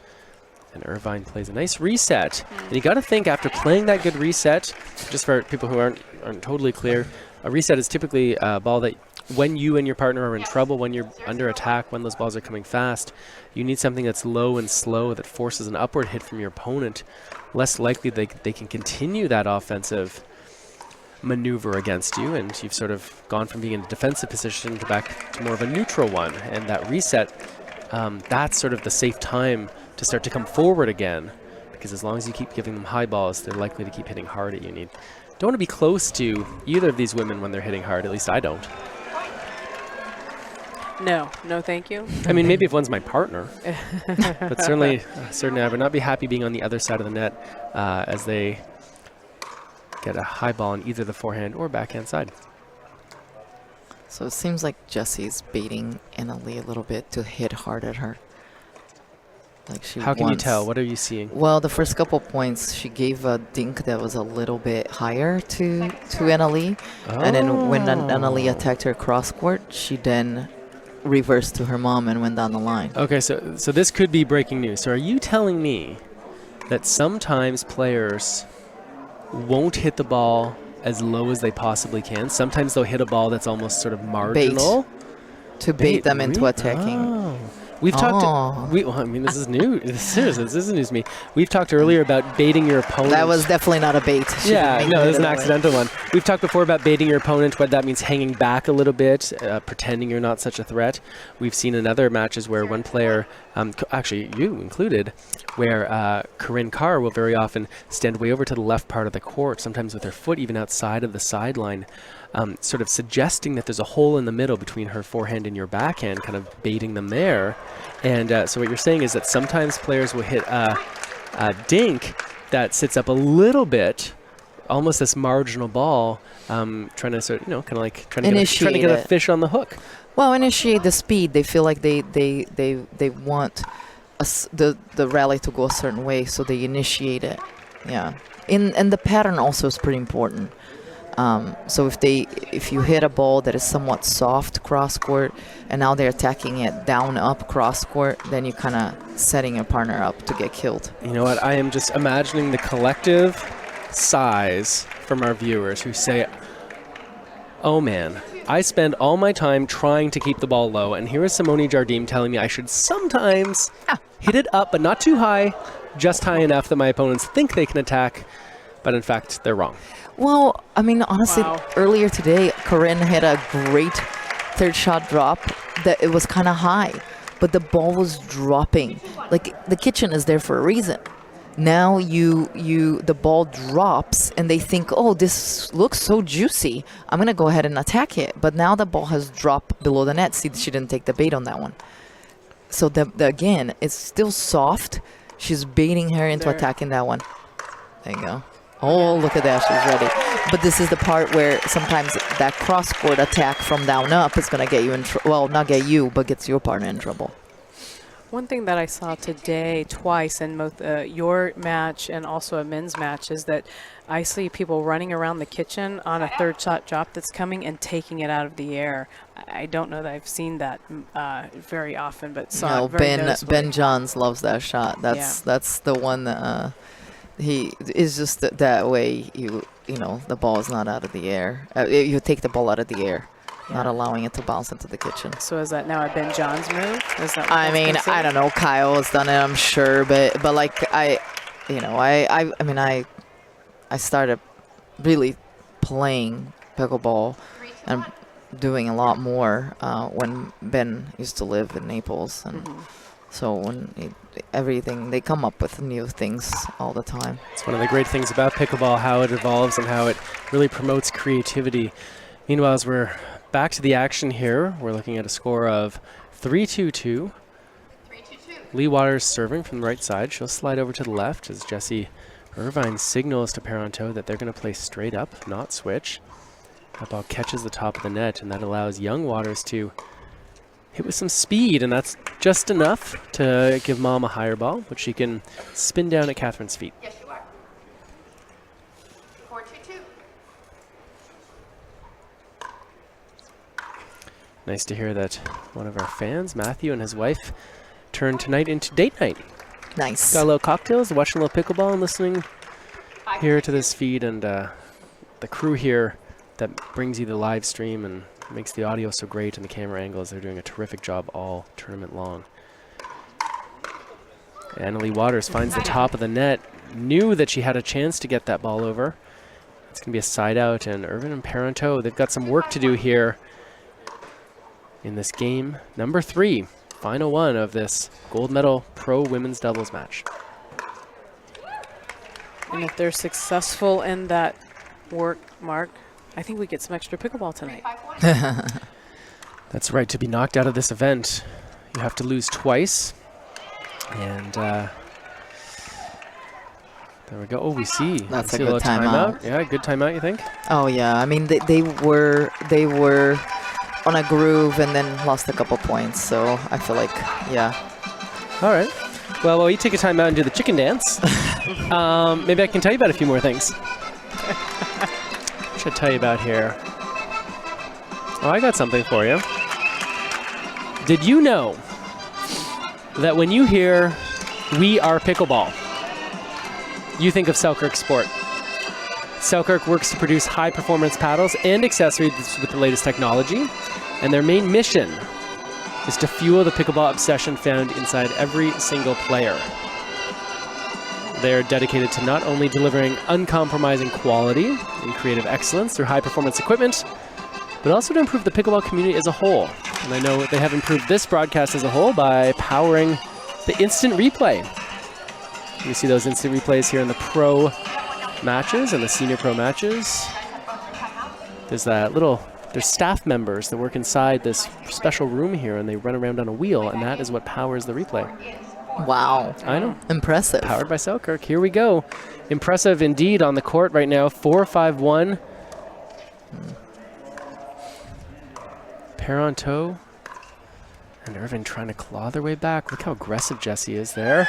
And Irvine plays a nice reset. And you got to think, after playing that good reset, just for people who aren't totally clear, a reset is typically a ball that when you and your partner are in trouble, when you're under attack, when those balls are coming fast, you need something that's low and slow that forces an upward hit from your opponent. Less likely they can continue that offensive maneuver against you, and you've sort of gone from being in a defensive position to back to more of a neutral one. And that reset, that's sort of the safe time to start to come forward again, because as long as you keep giving them high balls, they're likely to keep hitting hard at you. Don't want to be close to either of these women when they're hitting hard. At least I don't. No, thank you. I mean, maybe if one's my partner, but certainly I would not be happy being on the other side of the net as they get a high ball on either the forehand or backhand side. So it seems like Jessie's baiting Leigh a little bit to hit hard at her. Like she How can you tell? What are you seeing? Well, the first couple points, she gave a dink that was a little bit higher to Leigh. Oh. And then when Leigh attacked her cross court, she then reversed to her mom and went down the line. Okay, so this could be breaking news. So are you telling me that sometimes players won't hit the ball as low as they possibly can? Sometimes they'll hit a ball that's almost sort of marginal. To bait them into attacking. Oh. We've talked. I mean, this is new. This is news to me. We've talked earlier about baiting your opponent. That was definitely not a bait. Yeah, no, it was an accidental one. We've talked before about baiting your opponent, what that means hanging back a little bit, pretending you're not such a threat. We've seen in other matches where one player, actually you included, where Corinne Carr will very often stand way over to the left part of the court, sometimes with her foot even outside of the sideline, sort of suggesting that there's a hole in the middle between her forehand and your backhand, kind of baiting them there. And so what you're saying is that sometimes players will hit a dink that sits up a little bit, almost this marginal ball, trying to sort of, kind of like trying to get a fish on the hook. Well, initiate the speed. They feel like they want the rally to go a certain way, so they initiate it. Yeah, and the pattern also is pretty important. So if you hit a ball that is somewhat soft cross court and now they're attacking it down up cross court, then you're kind of setting your partner up to get killed. You know what? I am just imagining the collective sighs from our viewers who say, oh man, I spend all my time trying to keep the ball low, and here is Simone Jardim telling me I should sometimes hit it up, but not too high, just high enough that my opponents think they can attack, but in fact, they're wrong. Well, I mean, honestly, earlier today, Corinne had a great third shot drop that it was kind of high, but the ball was dropping. Like, the kitchen is there for a reason. Now the ball drops and they think, oh, this looks so juicy, I'm going to go ahead and attack it. But now the ball has dropped below the net. See, she didn't take the bait on that one. So, again, it's still soft. She's baiting her into attacking that one. There you go. Oh, look at that. She's ready. But this is the part where sometimes that cross-court attack from down up is going to get you in trouble. Well, not get you, but gets your partner in trouble. One thing that I saw today twice in both your match and also a men's match is that I see people running around the kitchen on a third shot drop that's coming and taking it out of the air. I don't know that I've seen that very often, but saw it very noticeably. Ben Johns loves that shot. That's the one that... He is just that way. You know, the ball is not out of the air. You take the ball out of the air, not allowing it to bounce into the kitchen. So is that now a Ben Johns move? Is that I mean, I don't know. Kyle has done it, I'm sure, but like I started really playing pickleball and doing a lot more when Ben used to live in Naples, and so when they come up with new things all the time. It's one of the great things about pickleball, how it evolves and how it really promotes creativity. Meanwhile, as we're back to the action here, we're looking at a score of 3-2-2. Leigh Waters serving from the right side. She'll slide over to the left as Jessie Irvine signals to Parenteau that they're going to play straight up, not switch. That ball catches the top of the net, and that allows young Waters to hit with some speed, and that's just enough to give Mom a higher ball, which she can spin down at Catherine's feet. Yes, you are. 4-2-2. Nice to hear that one of our fans, Matthew, and his wife turned tonight into date night. Nice. Got a little cocktails, watching a little pickleball, and listening here to this feed, and the crew here that brings you the live stream and makes the audio so great and the camera angles. They're doing a terrific job all tournament long. Leigh Waters finds the top of the net, knew that she had a chance to get that ball over. It's going to be a side out, and Irvine and Parenteau, they've got some work to do here in this game. Number 3, final one of this gold medal pro women's doubles match. And if they're successful in that work, Mark, I think we get some extra pickleball tonight. That's right. To be knocked out of this event, you have to lose twice. And There we go. Oh, we see. That's We see a good little timeout. Yeah, good timeout, you think? Oh yeah, I mean they were on a groove and then lost a couple points. So I feel like All right. Well, while you take a timeout and do the chicken dance, maybe I can tell you about a few more things. What should I tell you about here? Oh, I got something for you. Did you know that when you hear "We Are Pickleball," you think of Selkirk Sport? Selkirk works to produce high-performance paddles and accessories with the latest technology, and their main mission is to fuel the pickleball obsession found inside every single player. They are dedicated to not only delivering uncompromising quality and creative excellence through high-performance equipment, but also to improve the pickleball community as a whole. And I know they have improved this broadcast as a whole by powering the instant replay. You see those instant replays here in the pro matches and the senior pro matches. There's there's staff members that work inside this special room here, and they run around on a wheel, and that is what powers the replay. wow, I know. impressive. Powered by Selkirk. Here we go. Impressive indeed on the court right now. 4-5-1. Parenteau and Irvine trying to claw their way back. Look how aggressive Jessie is there.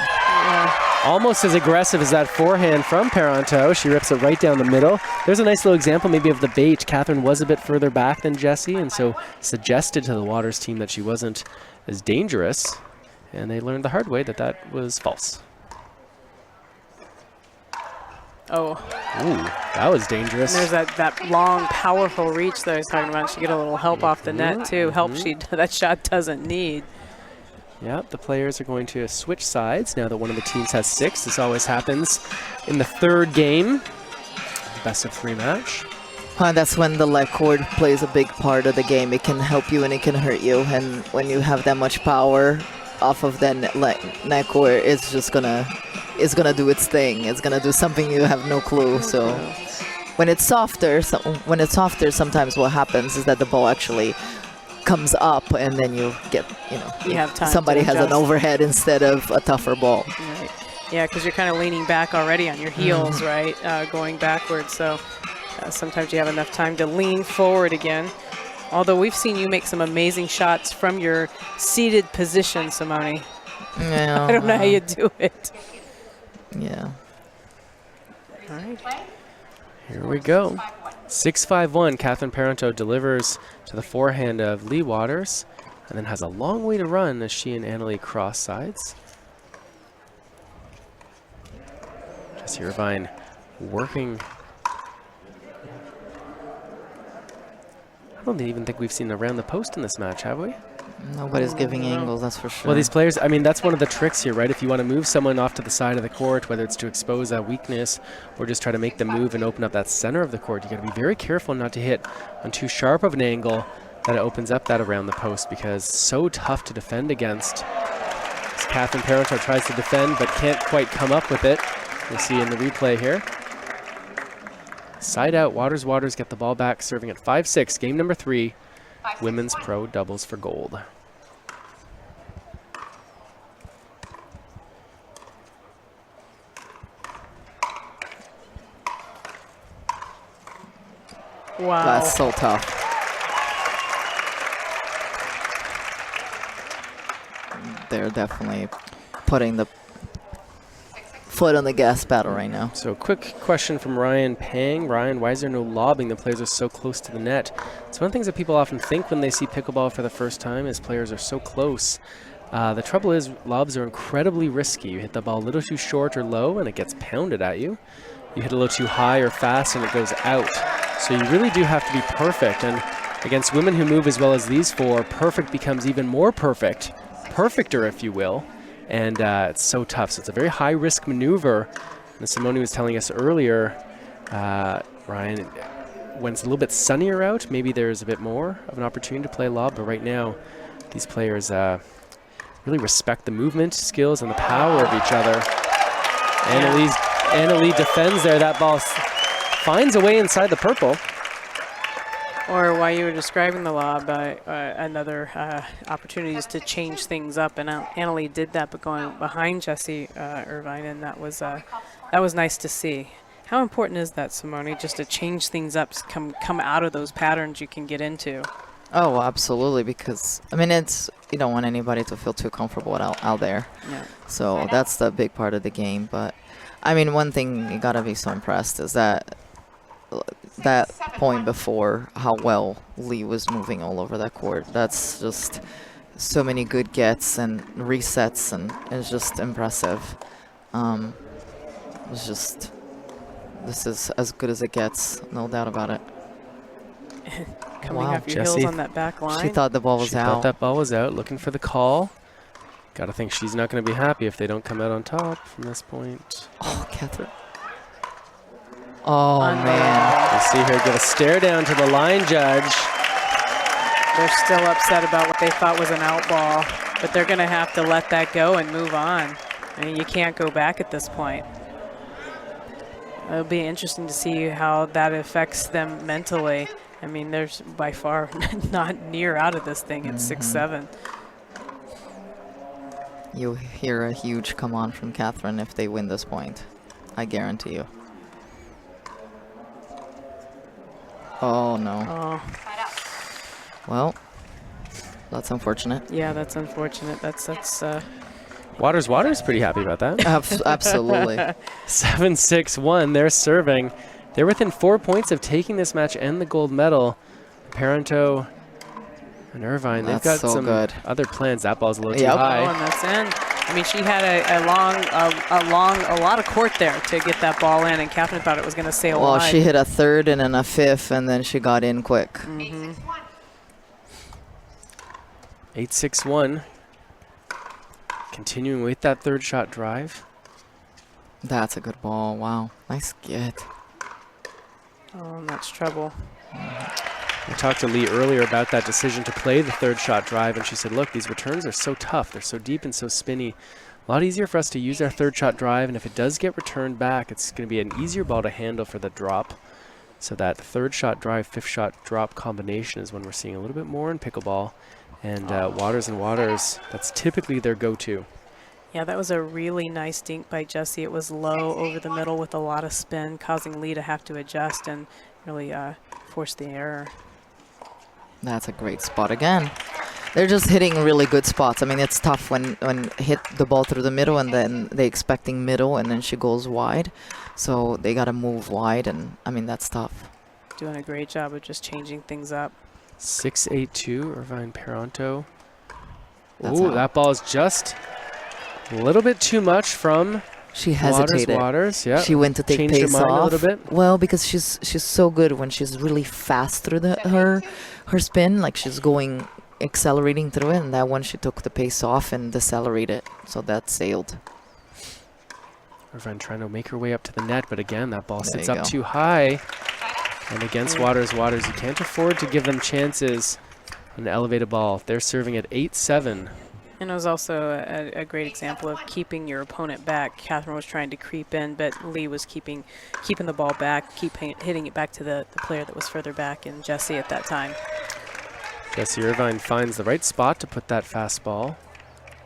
Almost as aggressive as that forehand from Parenteau. She rips it right down the middle. There's a nice little example maybe of the bait. Catherine was a bit further back than Jessie, and so suggested to the Waters team that she wasn't as dangerous. And they learned the hard way that that was false. Oh, Ooh, that was dangerous. and there's that long, powerful reach that I was talking about. She get a little help off the net too. Help that shot doesn't need. Yep, the players are going to switch sides now that one of the teams has 6. This always happens in the third game. Best of 3 match. That's when the leg cord plays a big part of the game. It can help you and it can hurt you. And when you have that much power off of that neck cord, it's just gonna do its thing. It's gonna do something you have no clue. So when it's softer, sometimes what happens is that the ball actually comes up, and then you get, You have time. somebody to has an adjust. overhead instead of a tougher ball. Right. Yeah, because you're kind of leaning back already on your heels, right? Going backwards. So sometimes you have enough time to lean forward again. Although we've seen you make some amazing shots from your seated position, Simone. Yeah, I don't know how you do it. Yeah. All right. Here we go. 6-5-1. Catherine Parenteau delivers to the forehand of Leigh Waters, and then has a long way to run as she and Annalie cross sides. Jessie Irvine working. I don't even think we've seen around the post in this match, have we? Nobody's giving angles, that's for sure. Well, these players, I mean, that's one of the tricks here, right? If you want to move someone off to the side of the court, whether it's to expose a weakness or just try to make them move and open up that center of the court, you got to be very careful not to hit on too sharp of an angle that it opens up that around the post, because it's so tough to defend against. As Catherine Parenteau tries to defend but can't quite come up with it. We'll see in the replay here. Side out, Waters get the ball back, serving at 5-6, game number 3, women's pro doubles for gold. Wow. That's so tough. They're definitely putting the foot on the gas pedal right now. So quick question from Ryan Pang. Ryan, why is there no lobbing? The players are so close to the net. It's one of the things that people often think when they see pickleball for the first time is players are so close. The trouble is lobs are incredibly risky. You hit the ball a little too short or low and it gets pounded at you. You hit a little too high or fast and it goes out. So you really do have to be perfect. And against women who move as well as these 4, perfect becomes even more perfect. Perfecter, if you will. And it's so tough. So it's a very high-risk maneuver. And as Simone was telling us earlier, Ryan, when it's a little bit sunnier out, maybe there's a bit more of an opportunity to play lob. But right now, these players really respect the movement skills and the power of each other. Annalie defends there. That ball finds a way inside the purple. Or while you were describing the lob, another opportunity is to change things up, and Annalie did that, but going behind Jessie Irvine, and that was nice to see. How important is that, Simone, just to change things up, come out of those patterns you can get into? Oh, absolutely, because, I mean, you don't want anybody to feel too comfortable out there. Yeah. So that's the big part of the game. But, I mean, one thing you got to be so impressed is that point before, how well Leigh was moving all over that court. That's just so many good gets and resets, and it's just impressive. It's just, this is as good as it gets, no doubt about it. Coming off your Jessie, heels on that back line. She thought the ball was She out. thought that ball was out, looking for the call. Got to think she's not going to be happy if they don't come out on top from this point. Oh, Catherine. Oh, man. We'll see her give a stare down to the line judge. They're still upset about what they thought was an out ball, but they're going to have to let that go and move on. I mean, you can't go back at this point. It'll be interesting to see how that affects them mentally. I mean, they're by far not near out of this thing at 6-7. You'll hear a huge come on from Catherine if they win this point. I guarantee you. Oh, no. Oh, Well, that's unfortunate. yeah, that's unfortunate. That's Waters pretty happy about that. Absolutely. 7-6-1, they're serving. They're within 4 points of taking this match and the gold medal. Parenteau and Irvine, they've got so some good. other plans. That ball's a little too Yep. Oh, high. and that's in. I mean, she had a lot of court there to get that ball in, and Catherine thought it was going to sail Well, wide. she hit a third and then a fifth, and then she got in quick. 8-6-1. Continuing with that third shot drive. That's a good ball. Wow. Nice get. Oh, and that's trouble. We talked to Leigh earlier about that decision to play the third shot drive, and she said, look, these returns are so tough. They're so deep and so spinny. A lot easier for us to use our third shot drive, and if it does get returned back, it's going to be an easier ball to handle for the drop. So that third shot drive, fifth shot drop combination is when we're seeing a little bit more in pickleball. And Waters, that's typically their go-to. Yeah, that was a really nice dink by Jessie. It was low over the middle with a lot of spin, causing Leigh to have to adjust and really force the error. That's a great spot again. They're just hitting really good spots. I mean, it's tough when hit the ball through the middle and then they expecting middle and then she goes wide. So they got to move wide, and I mean, that's tough. Doing a great job of just changing things up. 6-8-2, Irvine Parenteau. That's Ooh, out. that ball is just a little bit too much from She hesitated. Waters. Yeah. She went to take Changed her pace mind off. a little bit. Well, because she's so good when she's really fast through her spin, like she's going accelerating through it, and that one she took the pace off and decelerated, so that sailed. Irvine trying to make her way up to the net, but again, that ball There sits you up go. too high. And against Waters, you can't afford to give them chances on an elevated ball. They're serving at 8-7. And it was also a great example of keeping your opponent back. Catherine was trying to creep in, but Leigh was keeping the ball back, hitting it back to the player that was further back, and Jessie at that time. Jessie Irvine finds the right spot to put that fastball.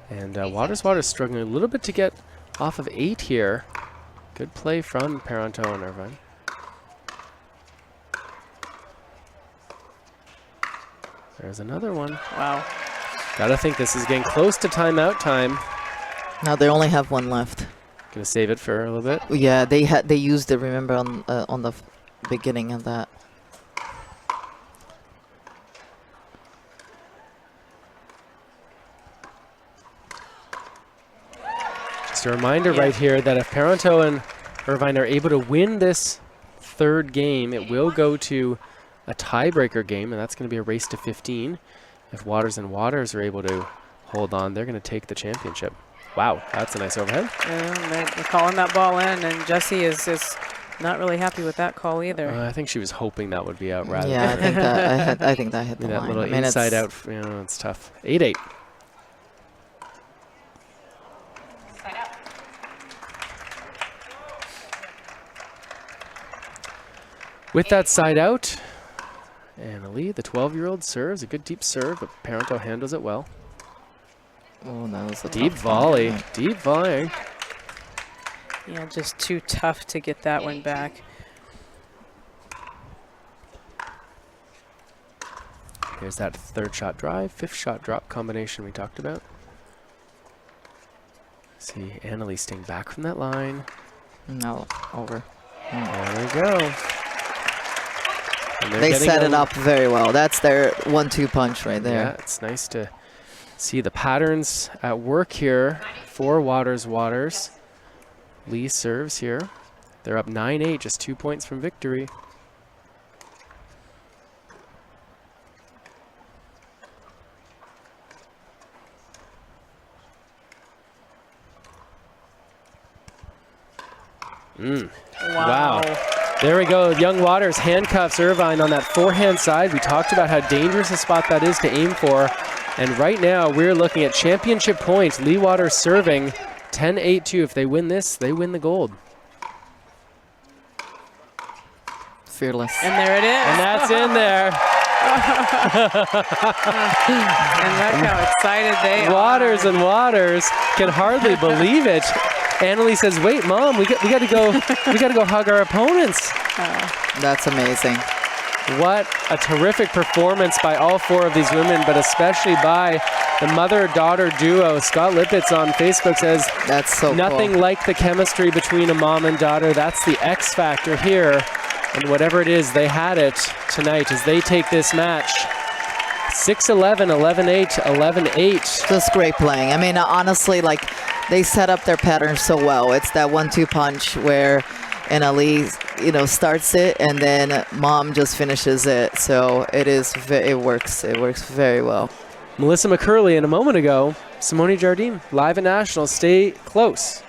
And Waters struggling a little bit to get off of 8 here. Good play from Parenteau and Irvine. There's another one. Wow. Gotta think this is getting close to timeout time. Now they only have one left. Gonna save it for a little bit. Yeah, they used it. Remember on the beginning of that. Just a reminder right here that if Parenteau and Irvine are able to win this third game, it will go to a tiebreaker game, and that's going to be a race to 15. If Waters are able to hold on, they're going to take the championship. Wow, that's a nice overhead. And they're calling that ball in, and Jessie is not really happy with that call either. I think she was hoping that would be out rather Yeah, than I think that hit the that line. little I mean, inside it's- out. It's tough. 8-8. Side up. With that side out, And Leigh, the 12-year-old, serves a good deep serve, but Parenteau handles it well. Oh, that was a Deep tough volley. one. Deep volley. Yeah, just too tough to get that one back. Here's that third shot drive, fifth shot drop combination we talked about. See Annalise staying back from that line. No, over. There we go. And they're They getting set a- it up very well. That's their 1-2 punch right there. Yeah, it's nice to see the patterns at work here for Waters. Leigh serves here. They're up 9-8, just 2 points from victory. Wow. There we go. Young Waters handcuffs Irvine on that forehand side. We talked about how dangerous a spot that is to aim for. And right now we're looking at championship points. Leigh Waters serving 10-8-2. If they win this, they win the gold. Fearless. And there it is. And that's in there. And look how excited they are. Waters and Waters can hardly believe it. Annalise says, "Wait, Mom, we got to go. We got to go hug our opponents." That's amazing. What a terrific performance by all four of these women, but especially by the mother-daughter duo. Scott Lippitz on Facebook says, That's so nothing cool. like the chemistry between a mom and daughter. That's the X factor here. And whatever it is, they had it tonight as they take this match. 6-11, 11-8, 11-8. Just great playing. I mean, honestly, like, they set up their pattern so well. It's that 1-2 punch where Leigh, starts it and then Mom just finishes it. So it works. It works very well. Melissa McCurley, and a moment ago, Simone Jardim, live at Nationals. Stay close.